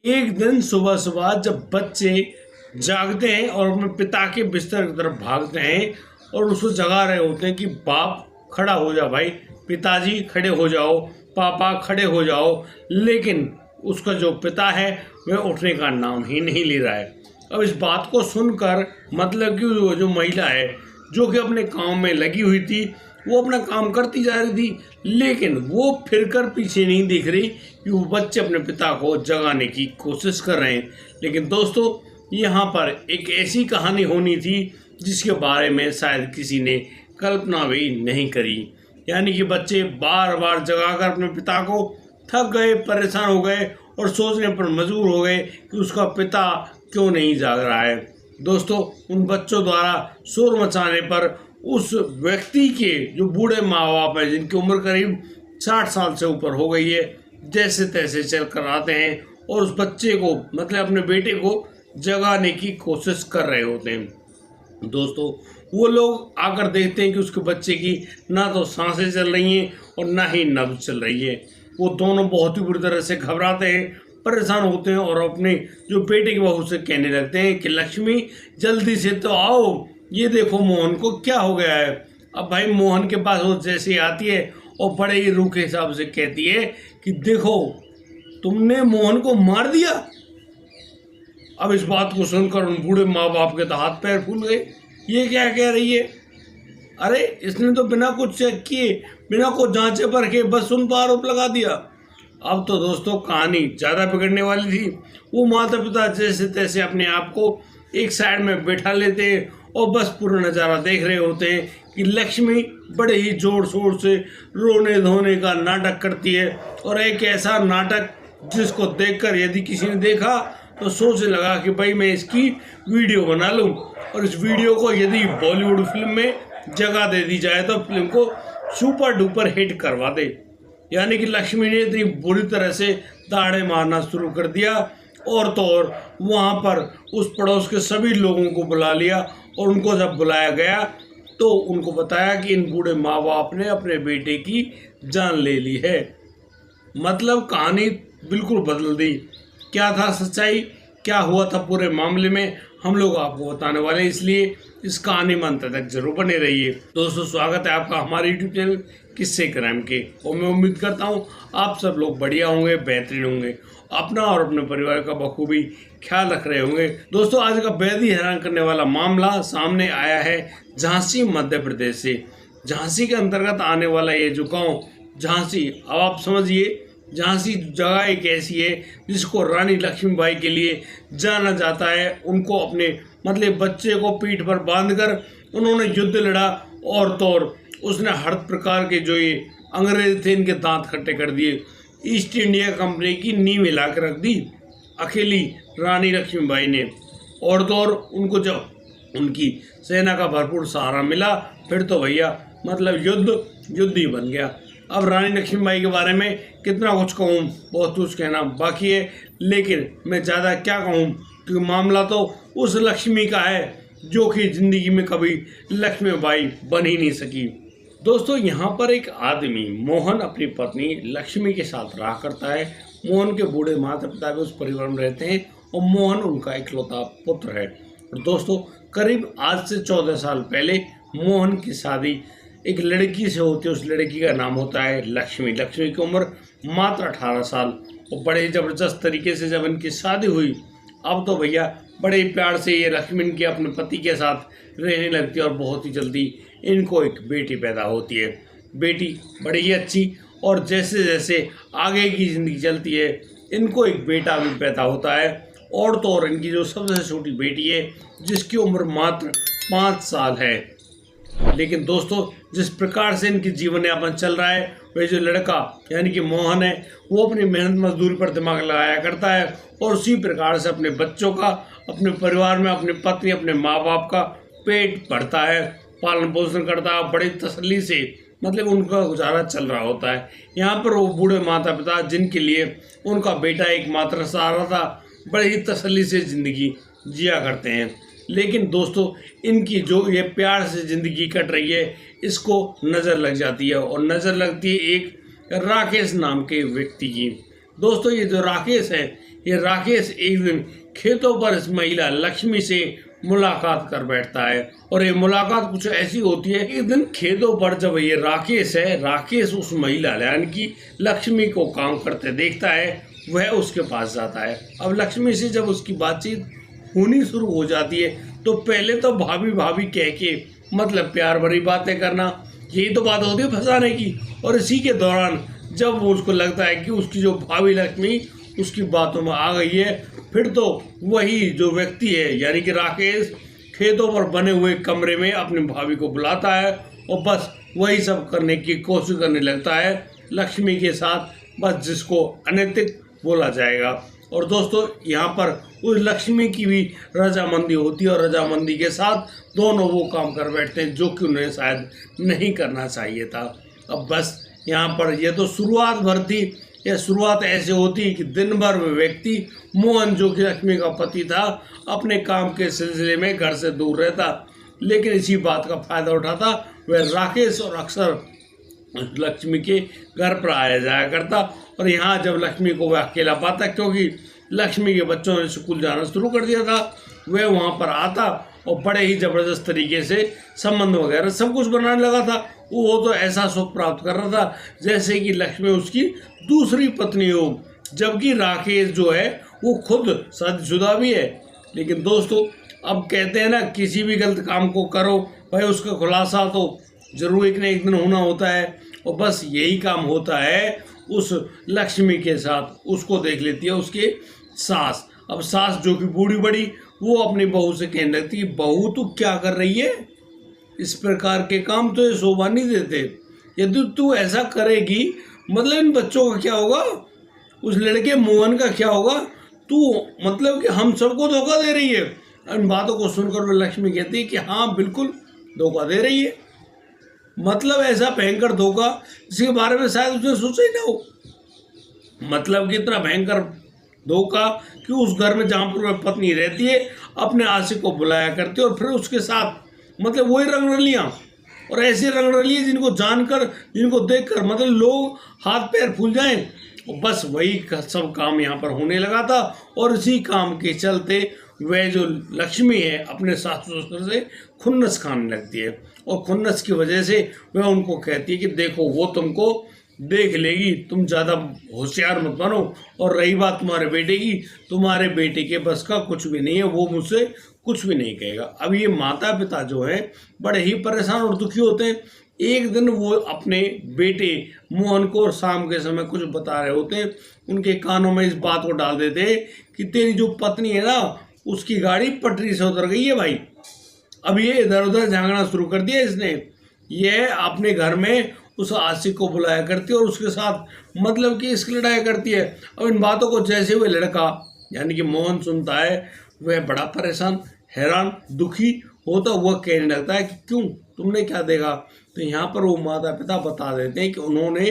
एक दिन सुबह सुबह जब बच्चे जागते हैं और अपने पिता के बिस्तर की तरफ भागते हैं और उसको जगा रहे होते हैं कि बाप खड़ा हो जाओ, भाई पिताजी खड़े हो जाओ, पापा खड़े हो जाओ, लेकिन उसका जो पिता है वह उठने का नाम ही नहीं ले रहा है। अब इस बात को सुनकर मतलब कि वो जो महिला है जो कि अपने काम में लगी हुई थी वो अपना काम करती जा रही थी, लेकिन वो फिरकर पीछे नहीं देख रही कि वो बच्चे अपने पिता को जगाने की कोशिश कर रहे हैं। लेकिन दोस्तों, यहाँ पर एक ऐसी कहानी होनी थी जिसके बारे में शायद किसी ने कल्पना भी नहीं करी। यानी कि बच्चे बार बार जगाकर अपने पिता को थक गए, परेशान हो गए और सोचने पर मजबूर हो गए कि उसका पिता क्यों नहीं जाग रहा है। दोस्तों, उन बच्चों द्वारा शोर मचाने पर उस व्यक्ति के जो बूढ़े माँ बाप हैं, जिनकी उम्र करीब 60 साल से ऊपर हो गई है, जैसे तैसे चल कर आते हैं और उस बच्चे को मतलब अपने बेटे को जगाने की कोशिश कर रहे होते हैं। दोस्तों, वो लोग आकर देखते हैं कि उसके बच्चे की ना तो सांसें चल रही हैं और ना ही नब्ज चल रही है। वो दोनों बहुत ही बुरी तरह से घबराते हैं, परेशान होते हैं और अपने जो बेटे की बहू से कहने लगते हैं कि लक्ष्मी जल्दी से तो आओ, ये देखो मोहन को क्या हो गया है। अब भाई मोहन के पास वो जैसे आती है और बड़े ही रूखे हिसाब से कहती है कि देखो तुमने मोहन को मार दिया। अब इस बात को सुनकर उन बूढ़े माँ बाप के तो हाथ पैर फूल गए। ये क्या कह रही है? अरे इसने तो बिना कुछ चेक किए, बिना कुछ जांचे परखे बस उन पर आरोप लगा दिया। अब तो दोस्तों कहानी ज़्यादा बिगड़ने वाली थी। वो माता पिता जैसे तैसे अपने आप को एक साइड में बैठा लेते हैं और बस पूरा नज़ारा देख रहे होते हैं कि लक्ष्मी बड़े ही जोर शोर से रोने धोने का नाटक करती है। और एक ऐसा नाटक जिसको देखकर यदि किसी ने देखा तो सोचने लगा कि भाई मैं इसकी वीडियो बना लूं और इस वीडियो को यदि बॉलीवुड फिल्म में जगह दे दी जाए तो फिल्म को सुपर डुपर हिट करवा दे। यानी कि लक्ष्मी ने इतनी बुरी तरह से दाड़े मारना शुरू कर दिया और तो और वहाँ पर उस पड़ोस के सभी लोगों को बुला लिया और उनको जब बुलाया गया तो उनको बताया कि इन बूढ़े माँ बाप ने अपने बेटे की जान ले ली है। मतलब कहानी बिल्कुल बदल दी। क्या था सच्चाई, क्या हुआ था पूरे मामले में, हम लोग आपको बताने वाले हैं, इसलिए इस कहानी में अंत तक जरूर बने रहिए। दोस्तों, स्वागत है आपका हमारे यूट्यूब चैनल किस्से क्राइम के। और मैं उम्मीद करता हूँ आप सब लोग बढ़िया होंगे, बेहतरीन होंगे, अपना और अपने परिवार का बखूबी ख्याल रख रहे होंगे। दोस्तों, आज का बेहद ही हैरान करने वाला मामला सामने आया है झांसी मध्य प्रदेश से। झांसी के अंतर्गत आने वाला ये जो गाँव झांसी, अब आप समझिए झांसी जगह एक ऐसी है जिसको रानी लक्ष्मीबाई के लिए जाना जाता है। उनको अपने मतलब बच्चे को पीठ पर बांधकर उन्होंने युद्ध लड़ा और तो और उसने हर प्रकार के जो ये अंग्रेज थे इनके दांत खट्टे कर दिए। ईस्ट इंडिया कंपनी की नींव हिला कर रख दी अकेली रानी लक्ष्मीबाई ने। और तो और उनको जब उनकी सेना का भरपूर सहारा मिला फिर तो भैया मतलब युद्ध ही बन गया। अब रानी लक्ष्मीबाई के बारे में कितना कुछ कहूँ, बहुत कुछ कहना बाकी है, लेकिन मैं ज़्यादा क्या कहूँ क्योंकि मामला तो उस लक्ष्मी का है जो कि ज़िंदगी में कभी लक्ष्मीबाई बन ही नहीं सकी। दोस्तों, यहाँ पर एक आदमी मोहन अपनी पत्नी लक्ष्मी के साथ रहा करता है। मोहन के बूढ़े माता पिता भी उस परिवार में रहते हैं और मोहन उनका इकलौता पुत्र है। और दोस्तों, करीब आज से 14 साल पहले मोहन की शादी एक लड़की से होती है। उस लड़की का नाम होता है लक्ष्मी। लक्ष्मी की उम्र मात्र 18 साल। और बड़े ही ज़बरदस्त तरीके से जब इनकी शादी हुई, अब तो भैया बड़े ही प्यार से ये लक्ष्मी इनके अपने पति के साथ रहने लगती है और बहुत ही जल्दी इनको एक बेटी पैदा होती है। बेटी बड़ी ही अच्छी, और जैसे जैसे आगे की ज़िंदगी चलती है इनको एक बेटा भी पैदा होता है। और तो और इनकी जो सबसे छोटी बेटी है जिसकी उम्र मात्र 5 साल है। लेकिन दोस्तों, जिस प्रकार से इनकी जीवन यापन चल रहा है, वह जो लड़का यानी कि मोहन है वो अपनी मेहनत मजदूरी पर दिमाग लगाया करता है और उसी प्रकार से अपने बच्चों का, अपने परिवार में अपनी पत्नी, अपने माँ बाप का पेट भरता है, पालन पोषण करता है। बड़ी तसल्ली से मतलब उनका गुजारा चल रहा होता है। यहाँ पर वो बूढ़े माता पिता जिनके लिए उनका बेटा एकमात्र सहारा था, बड़ी ही तसल्ली से ज़िंदगी जिया करते हैं। लेकिन दोस्तों, इनकी जो ये प्यार से ज़िंदगी कट रही है इसको नज़र लग जाती है, और नज़र लगती है एक राकेश नाम के व्यक्ति की, दोस्तों ये जो राकेश है, ये राकेश एक दिन खेतों पर इस महिला लक्ष्मी से मुलाकात कर बैठता है और ये मुलाकात कुछ ऐसी होती है। एक दिन खेतों पर जब ये राकेश है, राकेश उस महिला यानी कि लक्ष्मी को काम करते देखता है, वह उसके पास जाता है। अब लक्ष्मी से जब उसकी बातचीत होनी शुरू हो जाती है तो पहले तो भाभी भाभी कह के मतलब प्यार भरी बातें करना, यही तो बात होती है फंसाने की। और इसी के दौरान जब वो उसको लगता है कि उसकी जो भाभी लक्ष्मी उसकी बातों में आ गई है, फिर तो वही जो व्यक्ति है यानी कि राकेश खेतों पर बने हुए कमरे में अपनी भाभी को बुलाता है और बस वही सब करने की कोशिश करने लगता है लक्ष्मी के साथ, बस जिसको अनैतिक बोला जाएगा। और दोस्तों यहाँ पर उस लक्ष्मी की भी रजामंदी होती है और रजामंदी के साथ दोनों वो काम कर बैठते हैं जो कि उन्हें शायद नहीं करना चाहिए था। अब बस यहाँ पर यह तो शुरुआत भर थी। यह शुरुआत ऐसे होती कि दिन भर में व्यक्ति मोहन जो कि लक्ष्मी का पति था अपने काम के सिलसिले में घर से दूर रहता, लेकिन इसी बात का फायदा उठाता वह राकेश और अक्सर लक्ष्मी के घर पर आया जाया करता। और यहाँ जब लक्ष्मी को वह अकेला पाता, क्योंकि लक्ष्मी के बच्चों ने स्कूल जाना शुरू कर दिया था, वह वहाँ पर आता और बड़े ही ज़बरदस्त तरीके से संबंध वगैरह सब कुछ बनाने लगा था। वो तो ऐसा सुख प्राप्त कर रहा था जैसे कि लक्ष्मी उसकी दूसरी पत्नी हो, जबकि राकेश जो है वो खुद शादीशुदा भी है। लेकिन दोस्तों अब कहते हैं ना, किसी भी गलत काम को करो भाई उसका खुलासा तो जरूर एक न एक दिन होना होता है। और बस यही काम होता है उस लक्ष्मी के साथ। उसको देख लेती है उसके सास। अब सास जो कि बूढ़ी बड़ी, वो अपनी बहू से कहने लगती है, बहू तू क्या कर रही है, इस प्रकार के काम तो ये शोभा नहीं देते। यदि तू ऐसा करेगी मतलब इन बच्चों का क्या होगा, उस लड़के मोहन का क्या होगा, तू मतलब कि हम सबको धोखा दे रही है। इन बातों को सुनकर वो लक्ष्मी कहती है कि हाँ बिल्कुल धोखा दे रही है, मतलब ऐसा भयंकर धोखा जिसके बारे में शायद उसने सोचा ही ना हो। मतलब कि इतना भयंकर धोखा कि उस घर में जहाँ पर वह पत्नी रहती है अपने आशिक को बुलाया करती है और फिर उसके साथ मतलब वही रंगरलियाँ और ऐसे रंगरलियाँ जिनको जानकर जिनको देखकर मतलब लोग हाथ पैर फूल जाएं। और बस वही सब काम यहाँ पर होने लगा था। और इसी काम के चलते वह जो लक्ष्मी है अपने सास ससुर से खुन्नस खाने लगती है और खुन्नस की वजह से वह उनको कहती है कि देखो वो तुमको देख लेगी, तुम ज़्यादा होशियार मत बनो। और रही बात तुम्हारे बेटे की, तुम्हारे बेटे के बस का कुछ भी नहीं है, वो मुझसे कुछ भी नहीं कहेगा। अब ये माता पिता जो हैं बड़े ही परेशान और दुखी होते हैं। एक दिन वो अपने बेटे मोहन को शाम के समय कुछ बता रहे होते हैं, उनके कानों में इस बात को डाल देते हैं कि तेरी जो पत्नी है ना उसकी गाड़ी पटरी से उतर गई है भाई। अब ये इधर उधर झांकना शुरू कर दिया इसने। यह अपने घर में उस आशिक को बुलाया करती है और उसके साथ मतलब कि इसकी लड़ाई करती है। अब इन बातों को जैसे हुए लड़का यानी कि मोहन सुनता है, वह बड़ा परेशान हैरान दुखी होता हुआ कहने लगता है कि क्यों, तुमने क्या देखा। तो यहाँ पर वो माता पिता बता देते हैं कि उन्होंने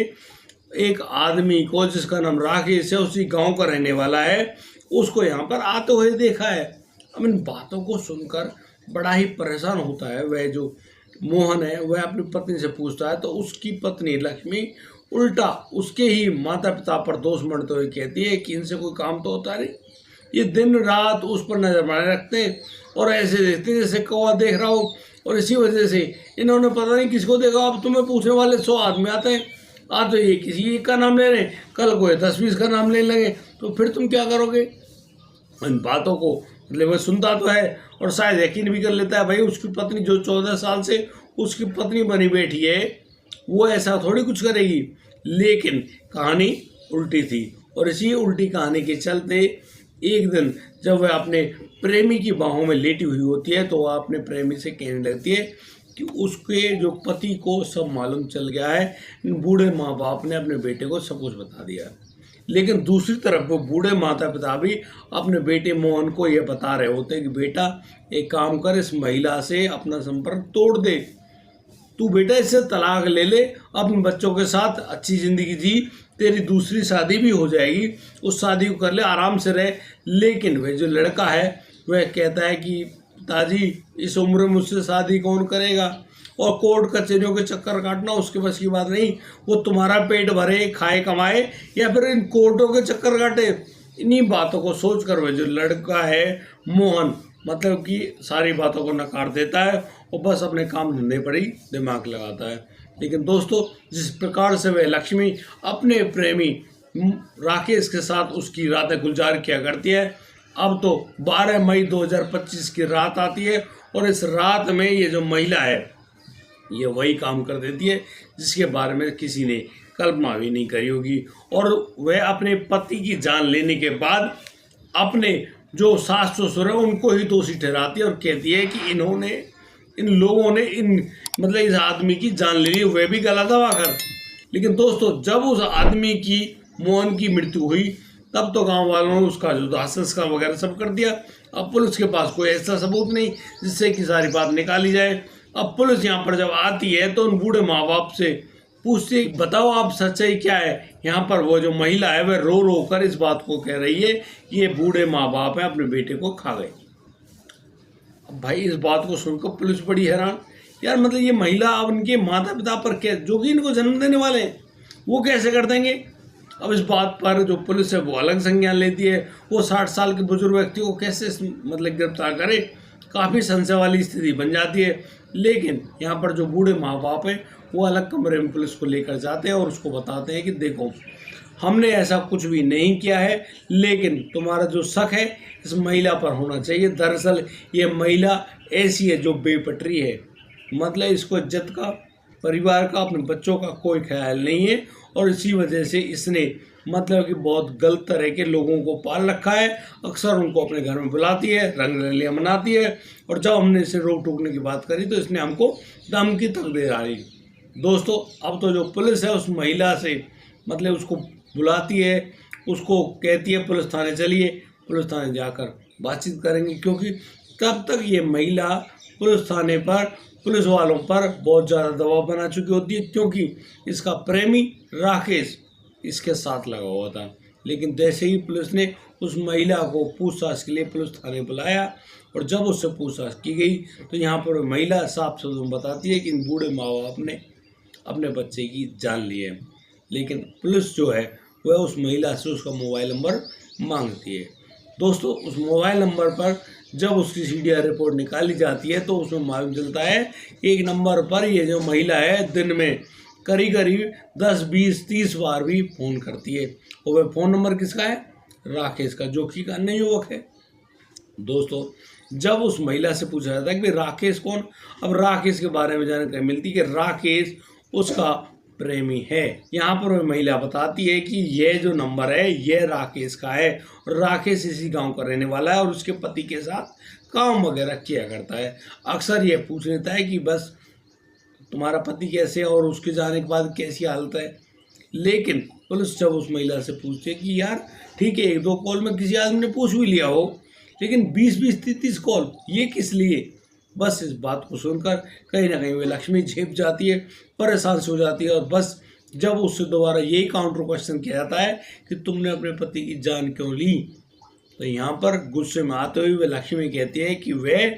एक आदमी को जिसका नाम राकेश है, उसी गांव का रहने वाला है, उसको यहाँ पर आते हुए देखा है। अब इन बातों को सुनकर बड़ा ही परेशान होता है वह जो मोहन है। वह अपनी पत्नी से पूछता है तो उसकी पत्नी लक्ष्मी उल्टा उसके ही माता पिता पर दोष मढ़ते हुए कहती है कि इनसे कोई काम तो होता नहीं, ये दिन रात उस पर नजर बनाए रखते हैं और ऐसे देखते हैं जैसे कौवा देख रहा हो। और इसी वजह से इन्होंने पता नहीं किसको देखा। अब तुम्हें पूछने वाले 100 आदमी आते हैं, आज तो ये किसी एक का नाम ले रहे हैं, कल को 10-20 का नाम लेने लगे, तो फिर तुम क्या करोगे। इन बातों को मतलब वह सुनता तो है और शायद यकीन भी कर लेता है भाई उसकी पत्नी जो 14 साल से उसकी पत्नी बनी बैठी है वो ऐसा थोड़ी कुछ करेगी। लेकिन कहानी उल्टी थी और इसी उल्टी कहानी के चलते एक दिन जब वह अपने प्रेमी की बाहों में लेटी हुई होती है तो वह अपने प्रेमी से कहने लगती है कि उसके जो पति को सब मालूम चल गया है, बूढ़े माँ बाप ने अपने बेटे को सब कुछ बता दिया। लेकिन दूसरी तरफ वो बूढ़े माता पिता भी अपने बेटे मोहन को ये बता रहे होते हैं कि बेटा एक काम कर, इस महिला से अपना संपर्क तोड़ दे, तू बेटा इससे तलाक ले ले, अपने बच्चों के साथ अच्छी ज़िंदगी जी, तेरी दूसरी शादी भी हो जाएगी, उस शादी को कर ले, आराम से रहे। लेकिन वह जो लड़का है वह कहता है कि पिताजी इस उम्र में मुझसे शादी कौन करेगा। और कोर्ट कचहरियों के चक्कर काटना उसके बस की बात नहीं। वो तुम्हारा पेट भरे, खाए कमाए, या फिर इन कोर्टों के चक्कर काटे। इन्हीं बातों को सोच कर वह जो लड़का है मोहन, मतलब कि सारी बातों को नकार देता है और बस अपने काम धंधे पर ही दिमाग लगाता है। लेकिन दोस्तों, जिस प्रकार से वह लक्ष्मी अपने प्रेमी राकेश के साथ उसकी रातें गुजार किया करती है, अब तो 12 मई 2025 की रात आती है और इस रात में ये जो महिला है ये वही काम कर देती है जिसके बारे में किसी ने कल्पना भी नहीं करी होगी। और वह अपने पति की जान लेने के बाद अपने जो सास ससुर है उनको ही दोषी ठहराती है और कहती है कि इन लोगों ने मतलब इस आदमी की जान ले ली, वह भी गला दबा कर। लेकिन दोस्तों, जब उस आदमी की, मोहन की मृत्यु हुई, तब तो गांव वालों ने उसका जो दाह संस्कार वगैरह सब कर दिया। अब पुलिस के पास कोई ऐसा सबूत नहीं जिससे कि सारी बात निकाली जाए। अब पुलिस यहाँ पर जब आती है तो उन बूढ़े माँ बाप से पूछते, बताओ आप सच्चाई क्या है। यहाँ पर वो जो महिला है वह रो रो कर इस बात को कह रही है कि ये बूढ़े माँ बाप है अपने बेटे को खा गए। अब भाई इस बात को सुनकर पुलिस बड़ी हैरान, यार मतलब ये महिला अब इनके माता पिता पर क्या, जो कि इनको जन्म देने वाले हैं, वो कैसे कर देंगे। अब इस बात पर जो पुलिस है वो अलग संज्ञान लेती है। वो 60 साल के बुजुर्ग व्यक्ति को कैसे मतलब गिरफ्तार करे, काफ़ी संशय वाली स्थिति बन जाती है। लेकिन यहाँ पर जो बूढ़े माँ बाप हैं वो अलग कमरे में पुलिस को लेकर जाते हैं और उसको बताते हैं कि देखो, हमने ऐसा कुछ भी नहीं किया है, लेकिन तुम्हारा जो शक है इस महिला पर होना चाहिए। दरअसल ये महिला ऐसी है जो बेपटरी है, मतलब इसको इज्जत का, परिवार का, अपने बच्चों का कोई ख्याल नहीं है और इसी वजह से इसने मतलब कि बहुत गलत तरह के लोगों को पाल रखा है। अक्सर उनको अपने घर में बुलाती है, रंग रलियाँ मनाती है और जब हमने इसे रोक टोकने की बात करी तो इसने हमको धमकी तक दे डाली। दोस्तों, अब तो जो पुलिस है उस महिला से मतलब उसको बुलाती है, उसको कहती है पुलिस थाने चलिए, पुलिस थाने जाकर बातचीत करेंगे, क्योंकि तब तक ये महिला पुलिस थाने पर पुलिस वालों पर बहुत ज़्यादा दबाव बना चुकी होती है, क्योंकि इसका प्रेमी राकेश इसके साथ लगा हुआ था। लेकिन जैसे ही पुलिस ने उस महिला को पूछताछ के लिए पुलिस थाने बुलाया और जब उससे पूछताछ की गई तो यहाँ पर महिला साफ साफ बताती है कि इन बूढ़े माँ बाप ने अपने बच्चे की जान ली है। लेकिन पुलिस जो है वह उस महिला से उसका मोबाइल नंबर मांगती है। दोस्तों, उस मोबाइल नंबर पर जब उसकी सीडीआर रिपोर्ट निकाली जाती है तो उसमें मालूम चलता है एक नंबर पर ये जो महिला है दिन में करीब 10, 20, 30 बार भी फ़ोन करती है। और वह फ़ोन नंबर किसका है? राकेश का, जो कि अन्य युवक है। दोस्तों, जब उस महिला से पूछा जाता है कि राकेश कौन, अब राकेश के बारे में जानकारी मिलती है कि राकेश उसका प्रेमी है। यहाँ पर वह महिला बताती है कि यह जो नंबर है यह राकेश का है और राकेश इसी गांव का रहने वाला है और उसके पति के साथ काम वगैरह किया करता है। अक्सर यह पूछ लेता है कि बस तुम्हारा पति कैसे है और उसके जाने के बाद कैसी हालत है। लेकिन पुलिस जब उस महिला से पूछती है कि यार ठीक है, 1-2 कॉल में किसी आदमी ने पूछ भी लिया हो, लेकिन 20-20, 30-30 कॉल ये किस लिए। बस इस बात को सुनकर कहीं ना कहीं वे लक्ष्मी झेप जाती है, परेशान से हो जाती है और बस जब उससे दोबारा यही काउंटर क्वेश्चन किया जाता है कि तुमने अपने पति की जान क्यों ली, तो यहाँ पर गुस्से में आते हुए वे लक्ष्मी कहती है कि वह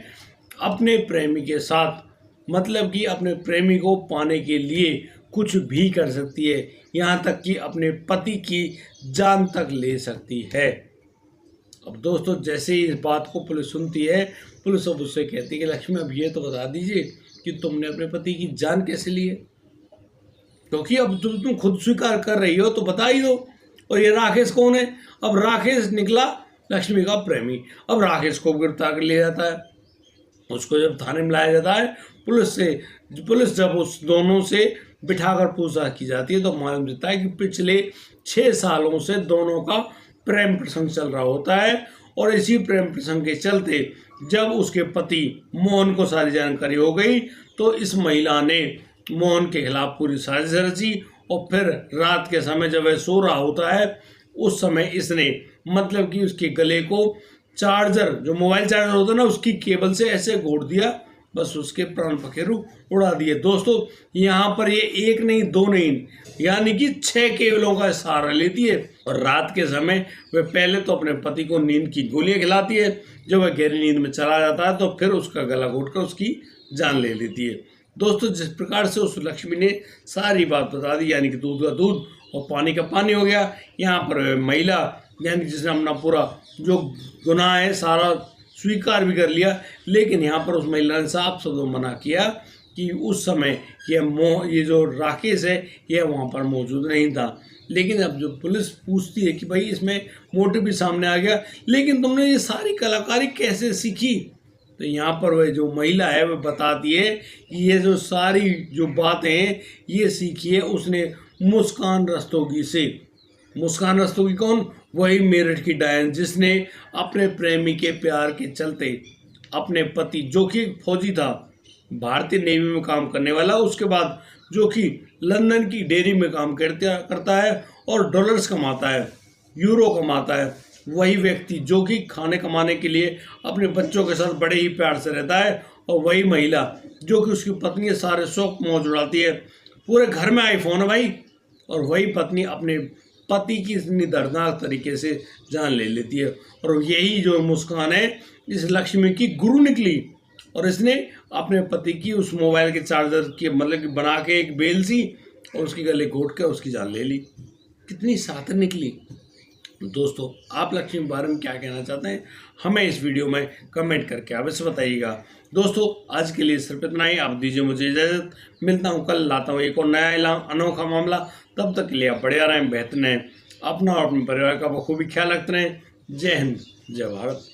अपने प्रेमी के साथ मतलब कि अपने प्रेमी को पाने के लिए कुछ भी कर सकती है, यहाँ तक कि अपने पति की जान तक ले सकती है। अब दोस्तों, जैसे ही इस बात को पुलिस सुनती है, पुलिस अब उससे कहती है कि लक्ष्मी अब ये तो बता दीजिए कि तुमने अपने पति की जान कैसे ली है, क्योंकि अब तुम खुद स्वीकार कर रही हो तो बता ही दो। और ये राकेश कौन है? अब राकेश निकला लक्ष्मी का प्रेमी। अब राकेश को गिरफ्तार कर लिया जाता है, उसको जब थाने में लाया जाता है, पुलिस जब उस दोनों से बिठाकर पूछताछ की जाती है तो मालूम चलता है कि पिछले 6 सालों से दोनों का प्रेम प्रसंग चल रहा होता है और इसी प्रेम प्रसंग के चलते जब उसके पति मोहन को सारी जानकारी हो गई तो इस महिला ने मोहन के खिलाफ पूरी साजिश रची और फिर रात के समय जब वह सो रहा होता है उस समय इसने मतलब कि उसके गले को चार्जर, जो मोबाइल चार्जर होता है ना, उसकी केबल से ऐसे घोट दिया, बस उसके प्राण पखेरु उड़ा दिए। दोस्तों, यहाँ पर ये 1 नहीं 2 नहीं यानी कि 6 केबलों का सहारा लेती है और रात के समय वह पहले तो अपने पति को नींद की गोलियां खिलाती है। जब वह गहरी नींद में चला जाता है तो फिर उसका गला घोटकर उसकी जान ले लेती है। दोस्तों जिस प्रकार से उस लक्ष्मी ने सारी बात बता दी, यानी कि दूध का दूध और पानी का पानी हो गया, यहाँ पर महिला यानी जिसने अपना पूरा जो गुनाह है सारा स्वीकार भी कर लिया, लेकिन यहाँ पर उस महिला ने साफ शब्दों में मना किया कि उस समय ये जो राकेश है ये वहाँ पर मौजूद नहीं था। लेकिन अब जो पुलिस पूछती है कि भाई इसमें मोटिव भी सामने आ गया, लेकिन तुमने ये सारी कलाकारी कैसे सीखी, तो यहाँ पर वह जो महिला है वह बताती है कि ये जो सारी जो बातें हैं ये सीखी है उसने मुस्कान रस्तोगी से। मुस्कान रस्तोगी कौन? वही मेरठ की डायन जिसने अपने प्रेमी के प्यार के चलते अपने पति जो कि फौजी था, भारतीय नेवी में काम करने वाला, उसके बाद जो कि लंदन की डेयरी में काम करता है और डॉलर्स कमाता है, यूरो कमाता है, वही व्यक्ति जो कि खाने कमाने के लिए अपने बच्चों के साथ बड़े ही प्यार से रहता है, और वही महिला जो कि उसकी पत्नी सारे शौक मौज उड़ाती है, पूरे घर में आईफोन है भाई, और वही पत्नी अपने पति की इतनी दर्दनाक तरीके से जान ले लेती है। और यही जो मुस्कान है इस लक्ष्मी की गुरु निकली, और इसने अपने पति की उस मोबाइल के चार्जर की मतलब कि बना के एक बेल सी और उसकी गले घोट कर उसकी जान ले ली। कितनी सातिर निकली। दोस्तों आप लक्ष्मी के बारे में क्या कहना चाहते हैं हमें इस वीडियो में कमेंट करके अवश्य बताइएगा। दोस्तों आज के लिए सिर्फ इतना ही, आप दीजिए मुझे इजाज़त। मिलता हूँ कल, लाता हूँ एक और नया अनोखा मामला। तब तक के लिए आप बढ़िया रहें, बेहतर रहें, अपना और अपने परिवार का बखूबी ख्याल रखते रहें। जय हिंद, जय भारत।